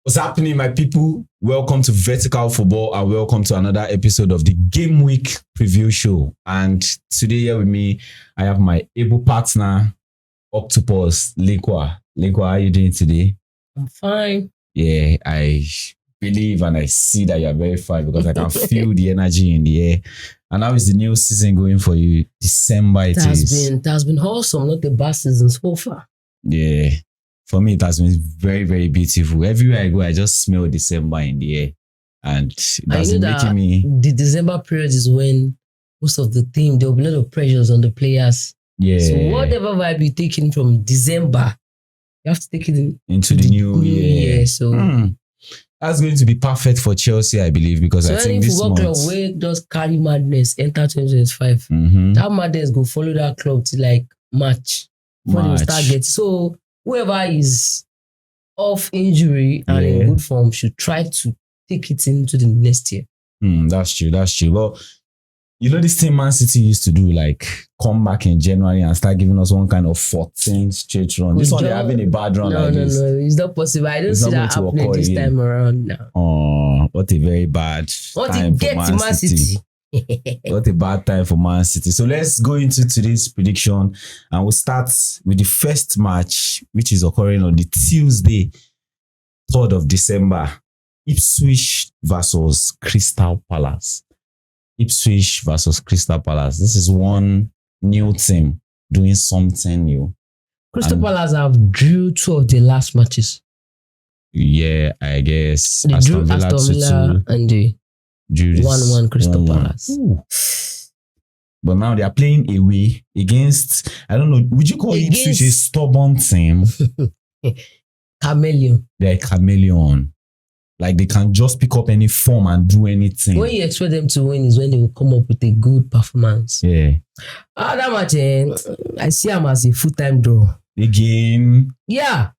What's happening, my people? Welcome to Vertical Football and welcome to another episode of the Game Week Preview Show. And today here with me, I have my able partner, Octopus, Linkwa. Linkwa, how are you doing today? I'm fine. Yeah, I believe and I see that you're very fine because I can feel the energy in the air. And how is the new season going for you? December it has been awesome, not the bad season so far. Yeah. For me, it has been very, very beautiful. Everywhere I go, I just smell December in the air. And that's making me... The December period is when most of the team, there will be a lot of pressures on the players. Yeah. So whatever vibe you're taking from December, you have to take it into the new year. So that's going to be perfect for Chelsea, I believe, because I think this month... football club will just carry madness, enter 2025. That madness go follow that club to like March. When they start getting... So... whoever is off injury and in good form should try to take it into the next year. That's true. Well, you know this thing Man City used to do, like come back in January and start giving us one kind of 14 straight run. This one they're having a bad run like this. No, it's not possible. I don't see that happening this time around now. Oh, what a very bad time for Man City. What a bad time for Man City. So let's go into today's prediction and we'll start with the first match, which is occurring on the Tuesday, 3rd of December. Ipswich versus Crystal Palace. Ipswich versus Crystal Palace. This is one new team doing something new. Crystal Palace have drew 2 of the last matches. Yeah, I guess. They drew Aston Villa and they 1-1 Crystal Palace. But now they are playing away against, I don't know, would you call Ipswich a stubborn team? Chameleon. They're a chameleon. Like they can just pick up any form and do anything. When you expect them to win is when they will come up with a good performance. Yeah. That match, I see them as a full-time draw. Again? Yeah.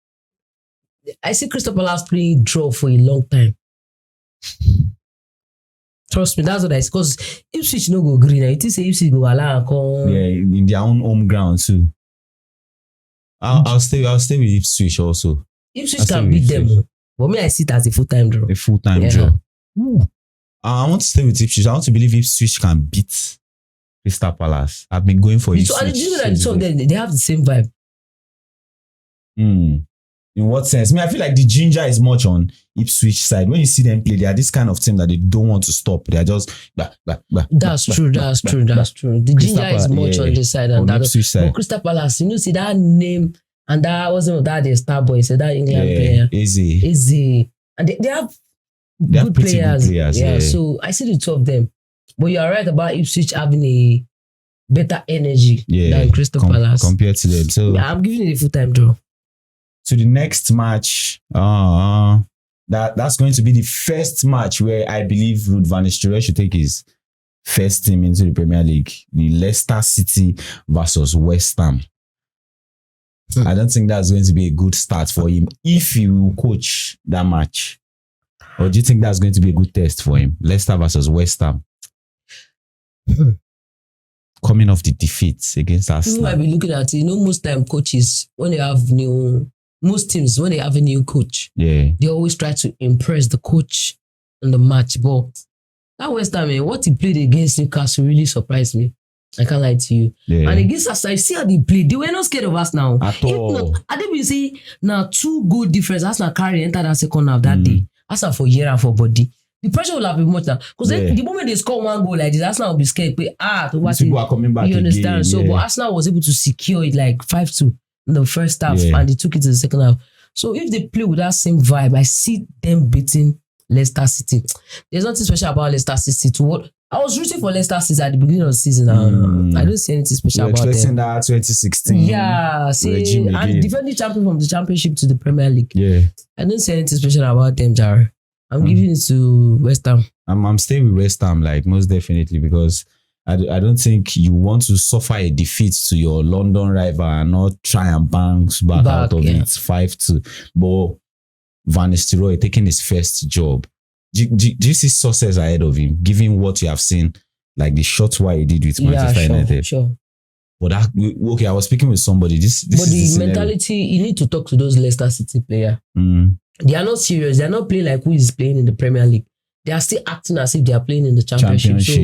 I see Crystal Palace playing draw for a long time. Trust me, that's what I see. Because Ipswich no go green. It is Ipswich go allow and come. Yeah, in their own home ground too. I'll stay with Ipswich also. Ipswich can beat them. For me, I see it as a full-time draw. A full-time draw. I want to stay with Ipswich. I want to believe Ipswich can beat Crystal Palace. I've been going for Ipswich. And you know that some of them, they have the same vibe. In what sense? I feel like the ginger is much on Ipswich side. When you see them play, they are this kind of team that they don't want to stop. They are just... That's true. The ginger is much on this side and that. Ipswich side. But Crystal Palace, you know, see that name and that wasn't that the star boy, so that England player. Easy. And they have good players. Yeah, so I see the 2 of them. But you are right about Ipswich having a better energy than Crystal Palace. Compared to them. So I'm giving it a full-time draw. To the next match, that's going to be the first match where I believe Ruud van Nistelrooy should take his first team into the Premier League. The Leicester City versus West Ham. I don't think that's going to be a good start for him if he will coach that match. Or do you think that's going to be a good test for him? Leicester versus West Ham. Coming off the defeats against Arsenal. You might be looking at it. Most time coaches, when they have most teams, when they have a new coach, they always try to impress the coach in the match. But that West Ham, what he played against Newcastle really surprised me. I can't lie to you. Yeah. And against Aston, you see how they played. They were not scared of us now. At all. I think we see now 2 goal difference. Arsenal carry enter that second half that day. Arsenal for year and for body. The pressure will have been much now. Because the moment they score 1 goal like this, Arsenal will be scared. People are coming back. You understand? Again, so, but Arsenal was able to secure it like 5-2 in the first half and they took it to the second half. So if they play with that same vibe, I see them beating Leicester City. There's nothing special about Leicester City. I was rooting for Leicester City at the beginning of the season. I don't see anything special about them. Expecting that 2016. Yeah, see, and defending champion from the Championship to the Premier League. Yeah, I don't see anything special about them, Jare. I'm giving it to West Ham. I'm staying with West Ham, like most definitely, because I don't think you want to suffer a defeat to your London rival and not try and bounce back out of it 5-2. But Van Nistelrooy taking his first job. Do you see success ahead of him, given what you have seen, like the short while he did with Manchester United? Sure. But I was speaking with somebody. But the mentality, you need to talk to those Leicester City players. They are not serious. They are not playing like who is playing in the Premier League. They are still acting as if they are playing in the Championship. So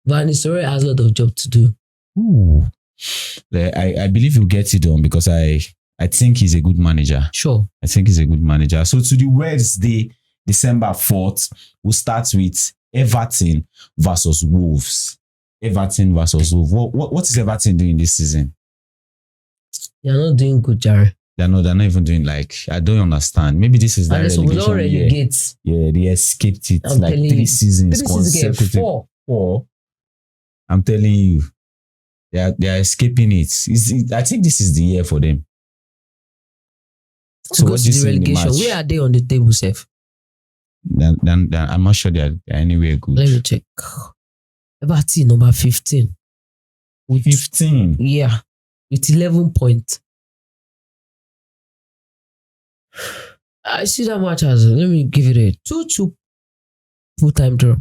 Van Nistelrooy has a lot of job to do. Ooh. I believe he'll get it done because I think he's a good manager. Sure. I think he's a good manager. So to the Wednesday, December 4th, we'll start with Everton versus Wolves. Everton versus Wolves. What is Everton doing this season? They're not doing good, Jerry. They're not even doing I don't understand. Maybe this is that relegation year. Yeah, they escaped it like 3 seasons consecutive. 4. I'm telling you, they are escaping it. I think this is the year for them. So what do you say in the match? Where are they on the table, Seth? Then I'm not sure they're anywhere good. Let me check. Everton number 15. 15? Yeah. With 11 points. I see that much as let me give it a 2-2 full-time draw.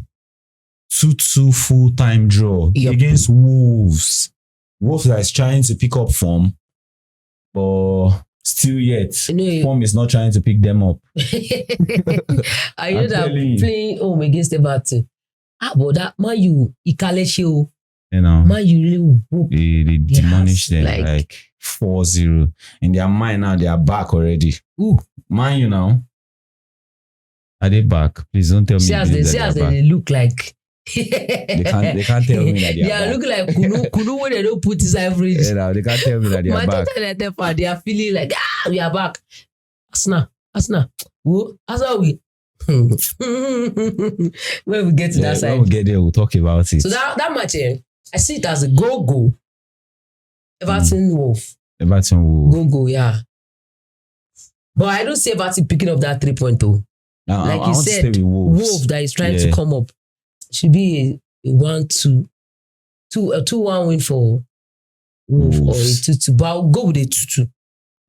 2-2 full-time draw against Wolves. Wolves that is trying to pick up form, but still yet form is not trying to pick them up. I know that playing home against Everton. But that man you Ikaleshe. You know, man you really they demolished them like 4-0. In their mind now, they are back already. Ooh. Man, you know. Are they back? Please don't tell me they look like they can't tell me that they are back. They look like Kunu when they don't put inside fridge. Yeah, they can't tell me that they are back. They are feeling like we are back. Asna. Asna we. When we get to that side. When we get there, we'll talk about it. So that match, I see it as a go. Everton Wolf. Go, yeah. But I don't see Everton picking up that 3-point. Like you said, Wolf that is trying to come up. Should be a 1-2. 2-1 win for Wolf or a 2-2. But I'll go with a 2-2.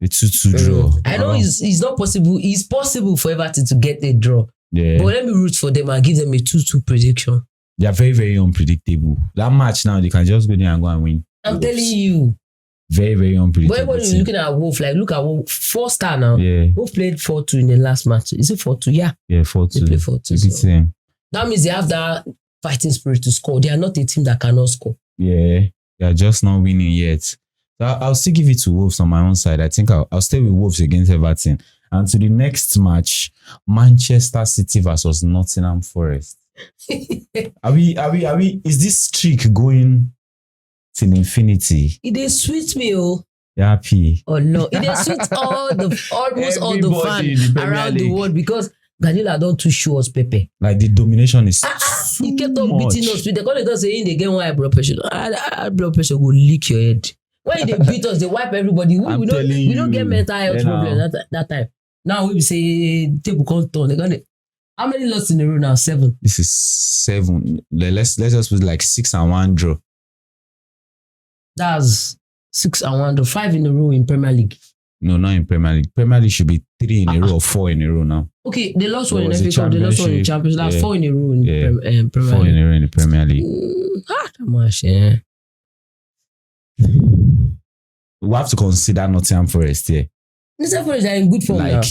A 2-2 draw. I know it's not possible. It's possible for Everton to get a draw. Yeah. But let me root for them and give them a 2-2 prediction. They are very, very unpredictable. That match now, they can just go there and go and win. I'm telling you. Very, very unpredictable. But everybody's looking at Wolf, like look at Wolf, 4-star now. Yeah. Wolf played 4-2 in the last match. Is it 4-2? Yeah. Yeah, 4-2. They play 4-2. So. That means they have that fighting spirit to score. They are not a team that cannot score. Yeah. They are just not winning yet. So I'll still give it to Wolves on my own side. I think I'll stay with Wolves against Everton. And to the next match, Manchester City versus Nottingham Forest. Are we? Is this streak going till infinity? It is sweet me, oh. You're happy. Oh no, it is sweet almost all the fans around the world because Guardiola don't too show us Pepe. Like the domination is he kept on beating us. They call it us saying they get one high blood pressure. High blood pressure will leak your head. When they beat us, they wipe everybody. We don't get mental health problems that time. Now we say table can't turn. They're gonna. How many lost in a row now? 7. This is 7. Let's just put like 6-1 draw. That's 6-1 draw. 5 in a row in Premier League. No, not in Premier League. Premier League should be 3 in a row or 4 in a row now. Okay, they lost one in FA Cup. They lost one in Champions League. That's 4 in a row in Premier League. 4 in a row in the Premier League. Much, yeah. We have to consider Nottingham Forest here. Nottingham Forest are in good form now.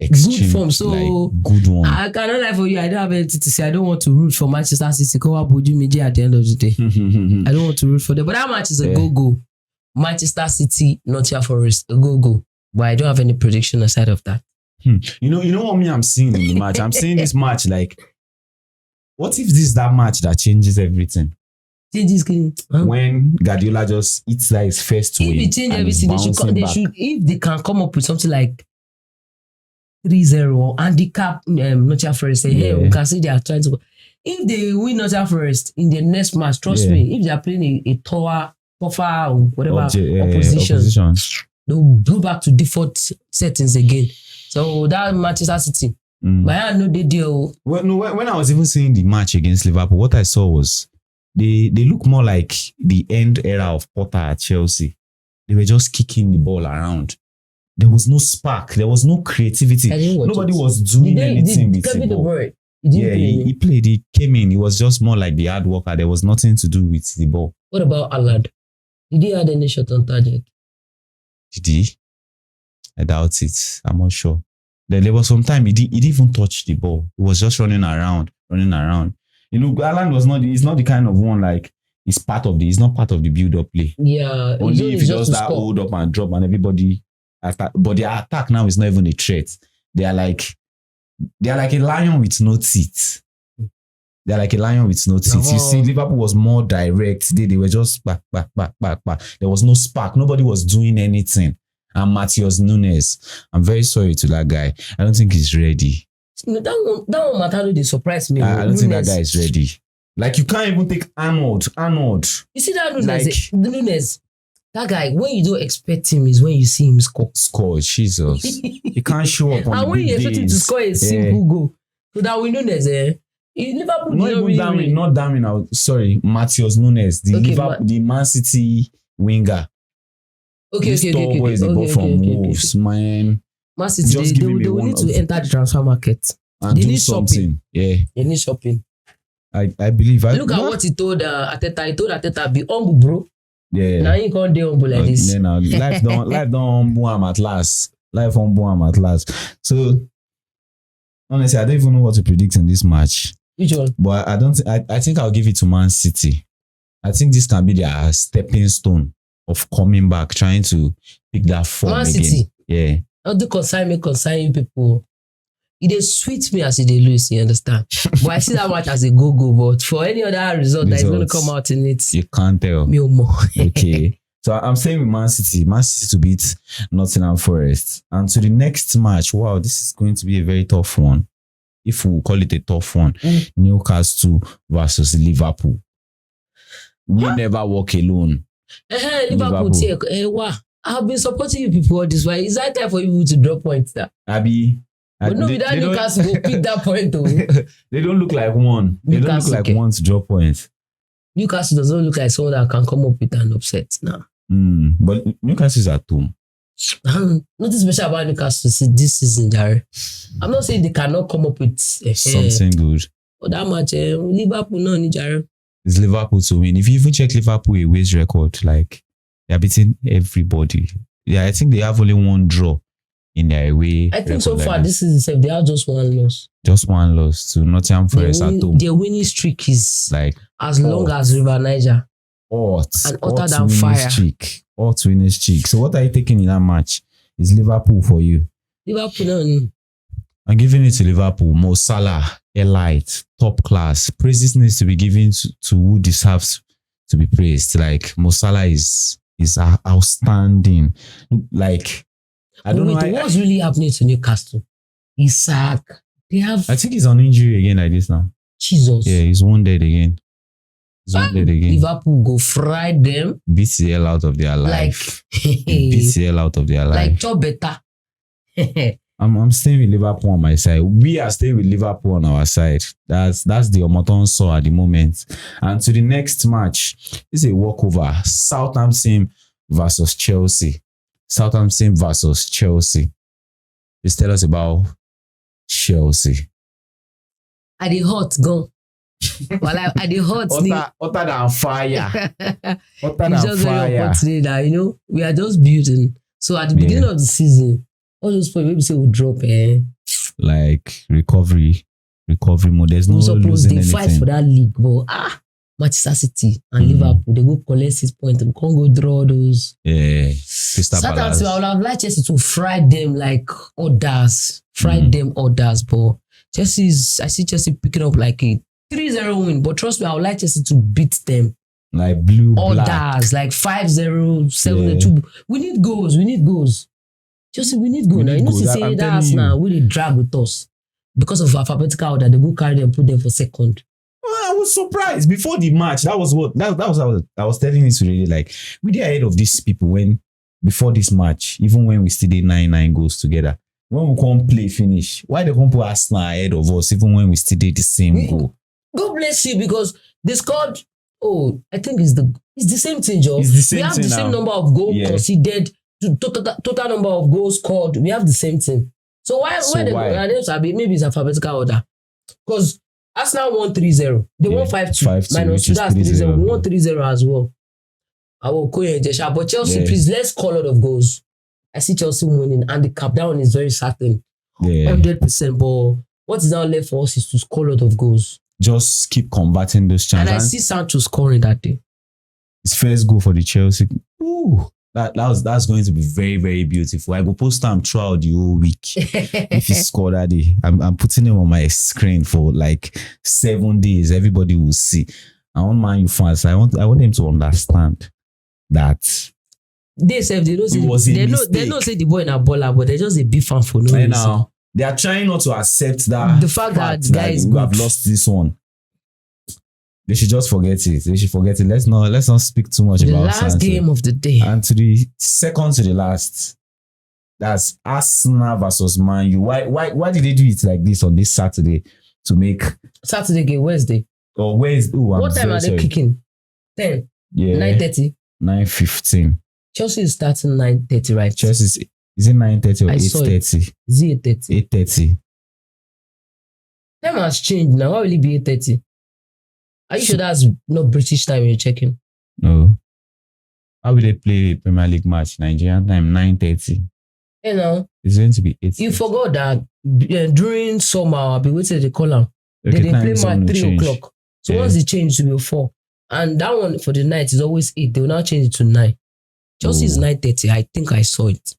Extreme, good form, so like good one. I cannot lie for you. I don't have anything to say. I don't want to root for Manchester City. Come up with me at the end of the day. I don't want to root for them. But that match is a go. Manchester City, Nottingham Forest, a go. But I don't have any prediction aside of that. You know what I'm seeing in the match? I'm seeing this match like, what if this is that match that changes everything? When Guardiola just eats that his first win. If it change everything, they should. If they can come up with something like 3-0 handicap Nottingham Forest, say, hey, we can see they are trying to. If they win Nottingham Forest in the next match, trust me, if they are playing a tougher or whatever opposition, they'll go back to default settings again. So that Manchester City, but I know they deal. Well, no, when I was even seeing the match against Liverpool, what I saw was they look more like the end era of Potter at Chelsea. They were just kicking the ball around. There was no spark. There was no creativity. Nobody was doing anything with the ball. He played. He came in. It was just more like the hard worker. There was nothing to do with the ball. What about Allard? Did he have any shot on target? Did he? I doubt it. I'm not sure. There was some time he didn't even touch the ball. He was just running around. You know, Haaland he's not the kind of one like he's not part of the build-up play. Yeah. Only if he does that hold up and drop and everybody attack. But their attack now is not even a threat. They are like a lion with no teeth. They're like a lion with no teeth. You see, Liverpool was more direct. They were just back. There was no spark. Nobody was doing anything. And Matheus Nunes, I'm very sorry to that guy. I don't think he's ready. That one matter, they surprised me. I don't think that guy is ready. Like, you can't even take Arnold. You see that Nunes? Nunes, that guy, when you don't expect him is when you see him score. Jesus. He can't show up on and when you expect him to score a simple goal. So that we Nunes, Liverpool not Darwin. Sorry, Matheus Nunes, the Man City winger. This boy is the ball from Wolves, man. Man City, they will need to enter the transfer market and do something. Yeah, they need shopping. I believe. Look at what he told Arteta. He told Arteta, be humble, bro. Yeah. Now he can't do humble like this. Yeah, now life don't humble him at last. Life humble him at last. So honestly, I don't even know what to predict in this match. Which one? But I think I'll give it to Man City. I think this can be their stepping stone of coming back, trying to pick that form Man again. City. Yeah. Not do consign people. It is sweet me as they lose, you understand? But I see that match as a go-go, but for any other result that is going to come out in it, you can't tell. Me more. Okay. So I'm saying with Man City to beat Nottingham Forest. And to the next match, wow, this is going to be a very tough one. If we call it a tough one, Newcastle versus Liverpool. We never walk alone. Liverpool. I've been supporting you people all this while. Is that time for you to drop points there? But no, without Newcastle will pick that point though. They don't look like one. They don't look like one to drop points. Newcastle doesn't look like someone that can come up with an upset now. But Newcastle is at home. Nothing special about Newcastle this season, Jerry. I'm not saying they cannot come up with something good. But that much, Liverpool, no, Jerry. It's Liverpool to win. If you even check Liverpool away's record, like they're beating everybody. Yeah, I think they have only one draw in their away. I think so far this season they have just one loss. Just one loss to Nottingham Forest at home. Their winning streak is like as long as River Niger. And hotter than fire. Hot winning streak. So what are you taking in that match? Is Liverpool for you? Liverpool. I'm giving it to Liverpool. Mo Salah, elite, top class. Praises needs to be given to who deserves to be praised. Like Mo Salah is outstanding. Like I don't know. What's really happening to Newcastle? Isaac. I think he's on injury again like this now. Jesus. Yeah, he's wounded again. Liverpool go fry them. Beat the hell out of their life. Beat the hell out of their life. Like job better. I'm staying with Liverpool on my side. We are staying with Liverpool on our side. That's the Omoton saw at the moment. And to the next match, this is a walkover. Southampton versus Chelsea. Just tell us about Chelsea. Are the hot gone? Well, I the hot hotter than fire. It's just very hot today that, we are just building. So at the beginning of the season, all those points maybe say we'll drop like recovery mode. There's no losing anything. They fight for that league, but Manchester City and Liverpool, they go collect 6 points. They can't go draw those. Yeah. Sometimes I would have liked Chelsea to fry them like others. But I see Chelsea picking up like a 3-0 win, but trust me, I would like Chelsea to beat them. Like blue, others, black. Like 5-0, 7-2. We need goals. Chelsea, we need goals. Now, you know, to say that now, we need drag with us. Because of alphabetical order, they go carry them, put them for second. I was surprised before the match. That was what I was telling you today. Like, we did ahead of these people before this match, even when we still did 9 goals together. When we can't play finish, why they can't put Arsenal ahead of us, even when we still did the same goal? God bless you, because they scored. I think it's the same thing, Joe. It's the same we have thing the same now. number of goals conceded, total number of goals scored. We have the same thing. So why? Maybe it's alphabetical order. Because Arsenal won 3-0. They won 5-2. Minus 2, that's 3-0. We won 3-0 as well. But Chelsea, please, let's call a lot of goals. I see Chelsea winning, and the cap down is very certain. 100%. But what is now left for us is to score a lot of goals. Just keep combating those chances. And I see Sancho scoring that day. His first goal for the Chelsea. Ooh, that's going to be very, very beautiful. I go post him throughout the whole week. If he scored that day, I'm putting him on my screen for like 7 days. Everybody will see. I want Man U fans. I want them to understand that they don't say they don't say the boy in a baller, but they're just a big fan for no reason. Now they are trying not to accept that the fact that guys we have lost this one. They should just forget it. They should forget it. Let's not speak too much about the last game of the day. And to the second to the last, that's Arsenal versus Man U. Why did they do it like this on this Saturday to make Saturday game Wednesday? Or Wednesday? What time are they kicking? 10. Yeah. 9:30. 9:15. Chelsea is starting 9:30, right? Chelsea is it 9:30 or 8:30? Is it 8:30? 8:30. Time has changed now. Why will it be 8:30? Are you sure that's not British time you're checking? No. How will they play Premier League match? Nigerian time 9:30. You know, it's going to be 8:30. You forgot that during summer, I'll be waiting to call them. They play match 3 o'clock. So once they change to be 4, and that one for the night is always 8. They will now change it to 9. Chelsea is 9:30. I think I saw it.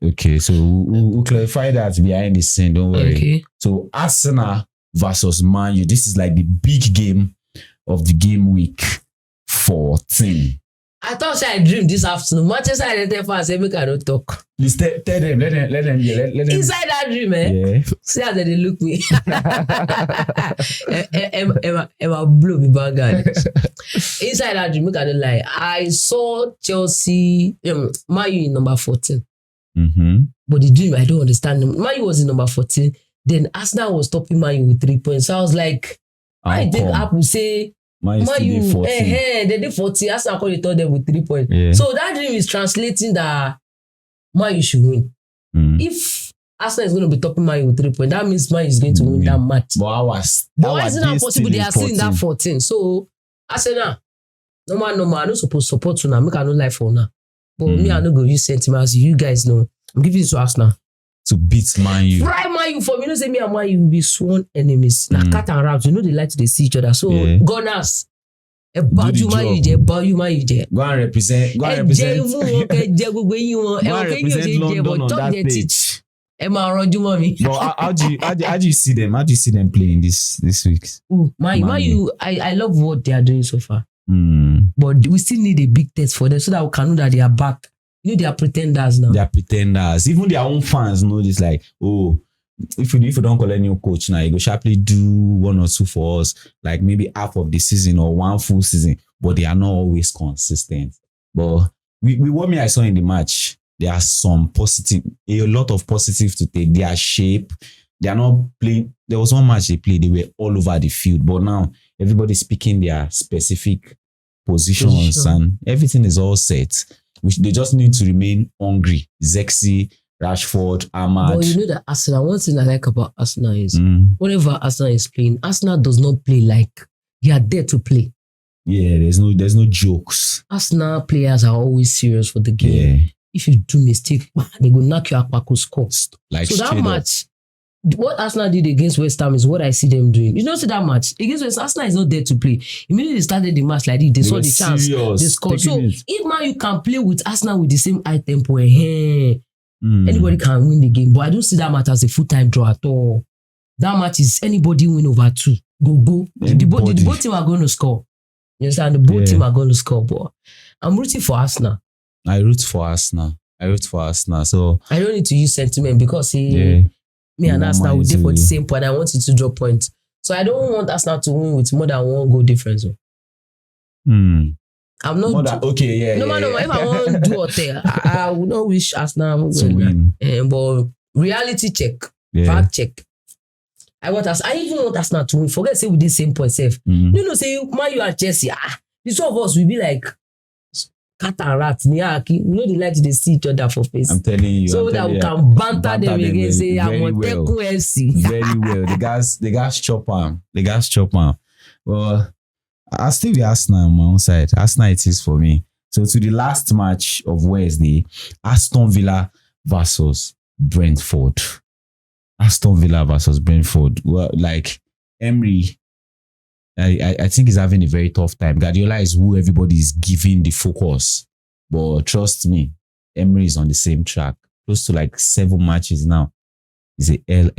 Okay, so we'll clarify that behind the scene. Don't worry. Okay. So Arsenal versus Man U. This is like the big game of the game week 14. I thought I dreamed this afternoon. Manchester United fans say make I don't talk. Please tell them. Let them. Inside that dream, Yeah. See how they look me. Emma blow me back. Inside that dream, make I don't lie. I saw Chelsea, Man U in number 14. Mm-hmm. But the dream, I don't understand. Man U was in number 14. Then Arsenal was topping Man U with 3 points. So I was like, I think Apple say Man U 14. They did 14. Arsenal called them with 3 points. Yeah. So that dream is translating that Man U should win. If Arsenal is going to be topping Man U with 3 points, that means Man U is going to win that match. But why is it not possible? They are still in that 14. So Arsenal, no man, I'm not supposed to support you now. Make I no life for now. But me, I don't go use sentiments. You guys know. I'm giving it to Arsenal. To beat Man U. Fry Man U for me. You know, say me and Man U will be sworn enemies. Now cat and rat, you know they like to see each other. So Gunners. Go and represent. Go and represent London on that page. But how do you see them? How do you see them playing this week? Man U, I love what they are doing so far. But we still need a big test for them so that we can know that they are back. You know, they are pretenders now. They are pretenders. Even their own fans know this. Like, if you don't call a new coach now, you go sharply do 1 or 2 for us, like maybe half of the season or 1 full season. But they are not always consistent. But what I saw in the match, there are a lot of positive to take. Their shape, they are not playing. There was one match they played, they were all over the field. But now everybody's picking their specific positions and everything is all set. They just need to remain hungry. Zexy, Rashford, Ahmad. But you know that Arsenal, one thing I like about Arsenal is whenever Arsenal is playing, Arsenal does not play like they are there to play. Yeah, there's no jokes. Arsenal players are always serious for the game. Yeah. If you do mistake, they go knock you out back score. Like so that match, what Arsenal did against West Ham is what I see them doing. You know, see that match against West Ham, Arsenal is not there to play. Immediately they started the match like this, they saw the chance, they scored. So if Man you can play with Arsenal with the same high tempo, anybody can win the game. But I don't see that match as a full-time draw at all. That match is anybody win over 2. Go. The both team are going to score. You understand? The both team are going to score. But I'm rooting for Arsenal. I root for Arsenal. So I don't need to use sentiment because me and Arsenal will do for the same point. I want you to drop points. So I don't want Arsenal to win with more than 1 goal difference. I'm not okay. No matter if I want to do or tell, I would not wish Arsenal to win. But reality check, fact check. I even want Arsenal to win. Forget say with the same point self. You know, say Man U and Chelsea. The 2 of us will be like cat and rat. You know they like to see each other for face. I'm telling you. So that we can banter them again. Say I'm on Teku FC. Very well. The guys chop on. Well, I'll still be Arsenal on my own side. Arsenal it is for me. So to the last match of Wednesday, Aston Villa versus Brentford. Aston Villa versus Brentford. Well, like Emery, I think he's having a very tough time. Guardiola is who everybody is giving the focus. But trust me, Emery is on the same track. Close to like 7 matches now. It's a L.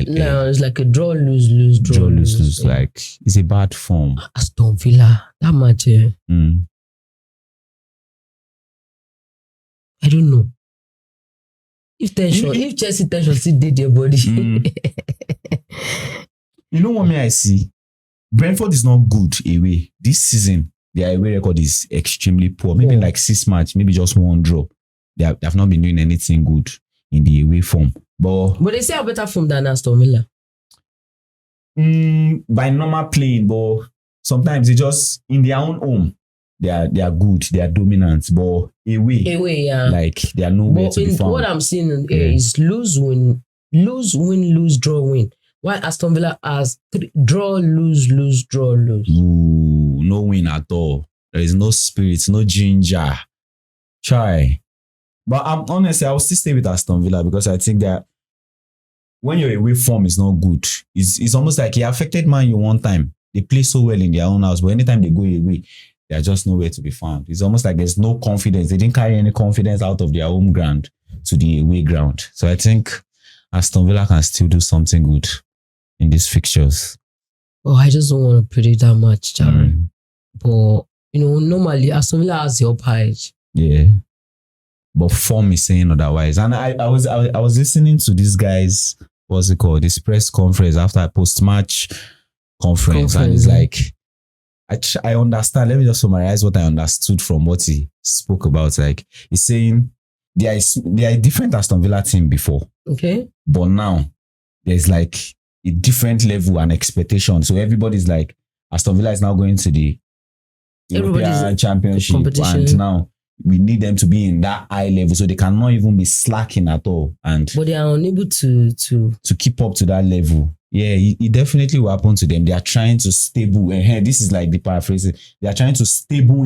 No, it's like a draw, lose. Draw, lose. Yeah. Like, it's a bad form. Aston Villa, that match. I don't know. If Chelsea tension still did their body. You know what I see? Brentford is not good away. This season, their away record is extremely poor. Maybe like 6 matches, maybe just 1 draw. They have not been doing anything good in the away form. But they say a better form than Aston Villa. By normal playing, but sometimes they just in their own home. They are good, they are dominant, but away, yeah. Like they are nowhere to be found. What I'm seeing is lose, win, draw, win. While Aston Villa has 3 draw, lose, draw, lose. Ooh, no win at all. There is no spirit, no ginger. Try. But honestly, I will still stay with Aston Villa because I think that when your away form is not good, it's almost like it affected Man U one time. They play so well in their own house, but anytime they go away, they are just nowhere to be found. It's almost like there's no confidence. They didn't carry any confidence out of their home ground to the away ground. So I think Aston Villa can still do something good in these fixtures. Oh, I just don't want to predict that much, Jerry. But, normally Aston Villa has the upper edge. Yeah. But form is saying otherwise. And I was listening to these guys, what's it called? This press conference after a post-match conference. And it's like, I understand. Let me just summarize what I understood from what he spoke about. Like, he's saying there are a different Aston Villa team before. Okay. But now there's like a different level and expectation. So everybody's like, Aston Villa is now going to the European Championship. And now we need them to be in that high level. So they cannot even be slacking at all. But they are unable to keep up to that level. Yeah, it definitely will happen to them. They are trying to stable. This is like the paraphrasing. They are trying to stable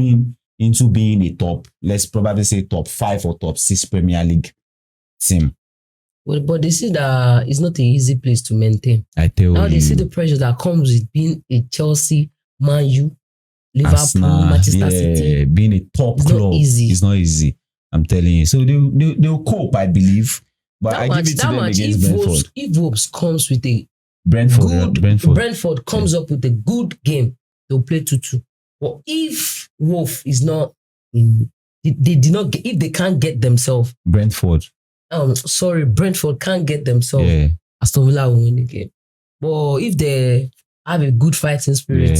into being a top, let's probably say top 5 or top 6 Premier League team. Well, but they see that it's not an easy place to maintain. I tell you. Now they see the pressure that comes with being a Chelsea, Man U, Liverpool, Arsenal, Manchester City. Being a top club. It's not easy. I'm telling you. So they'll cope, I believe. But I give it to them against Brentford. If Wolves comes with a Brentford comes up with a good game, they'll play 2-2. But if Wolf is not if they can't get themselves Brentford can't get themselves, Aston Villa will win the game. But if they have a good fighting spirit,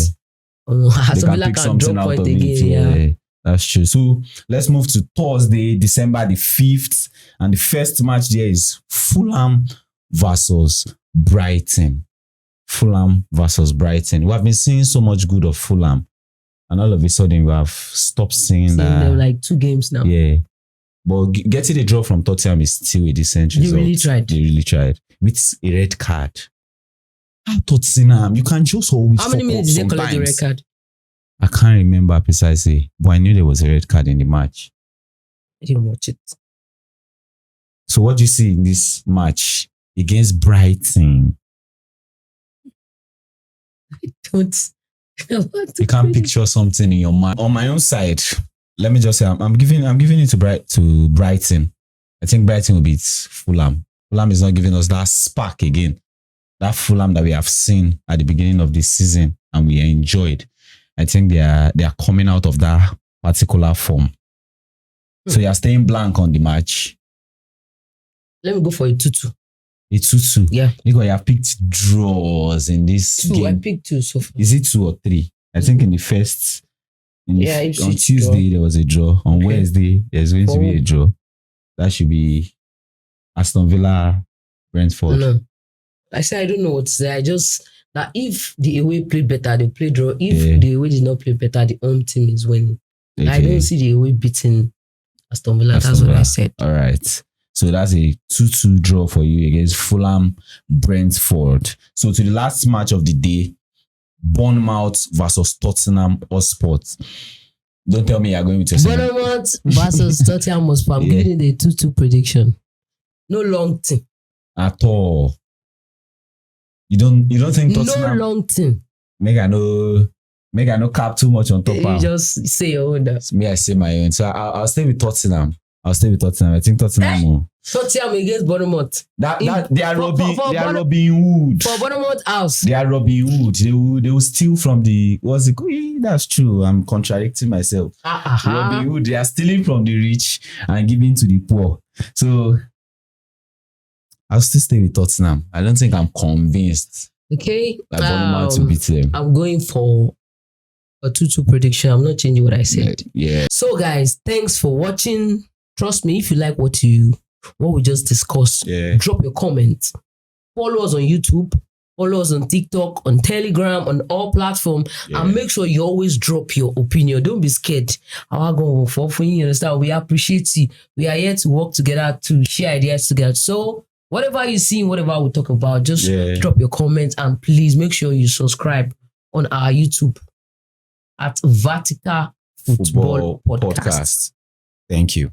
Aston Villa can drop point again. Yeah. That's true. So let's move to Thursday, December the 5th. And the first match there is Fulham versus Brighton. Fulham versus Brighton. We have been seeing so much good of Fulham. And all of a sudden we have stopped seeing that. Them like 2 games now. Yeah. But getting a draw from Tottenham is still a decent result. They really tried. With a red card. Tottenham, you can just always How many minutes did they collect the red card? I can't remember precisely, but I knew there was a red card in the match. I didn't watch it. So what do you see in this match against Brighton? I don't know what to You can't picture something in your mind. On my own side, let me just say I'm giving it to Brighton. I think Brighton will beat Fulham. Fulham is not giving us that spark again. That Fulham that we have seen at the beginning of this season and we enjoyed. I think they are coming out of that particular form. So you are staying blank on the match. Let me go for a 2-2. A 2-2? Yeah. Because you have picked draws in this 2, game. I picked 2 so far. Is it 2 or 3? I think in the first... on Tuesday, there was a draw. On Wednesday, there's going to be a draw. That should be Aston Villa, Brentford. No. I say I don't know what to say. I just... that if the away played better, they play draw. If the away did not play better, the home team is winning. Okay. I don't see the away beating Aston Villa. That's what I said. All right. So that's a 2-2 draw for you against Fulham, Brentford. So to the last match of the day, Bournemouth versus Tottenham Hotspur. Don't tell me you're going with your Bournemouth versus Tottenham Hotspur. I'm giving it a 2-2 prediction. No long thing. At all. You don't think Tottenham? No long thing. Make I no cap too much on top. You just say your own. Me, I say my own. So I'll stay with Tottenham. I think Tottenham. Tottenham against Bournemouth. They are Robin Hood. For Bournemouth house. They are Robin Hood. They will steal from the. What's it? That's true. I'm contradicting myself. Robin Hood. They are stealing from the rich and giving to the poor. So I'll still stay with Tottenham. I don't think I'm convinced. Okay. That Bournemouth to beat them. I'm going for a 2-2 prediction. I'm not changing what I said. Yeah. So guys, thanks for watching. Trust me, if you like what we just discussed, drop your comments. Follow us on YouTube. Follow us on TikTok, on Telegram, on all platforms. And make sure you always drop your opinion. Don't be scared. You understand? We appreciate you. We are here to work together, to share ideas together. So whatever you see, whatever we talk about, just drop your comments. And please make sure you subscribe on our YouTube at Vertical Football Podcast. Thank you.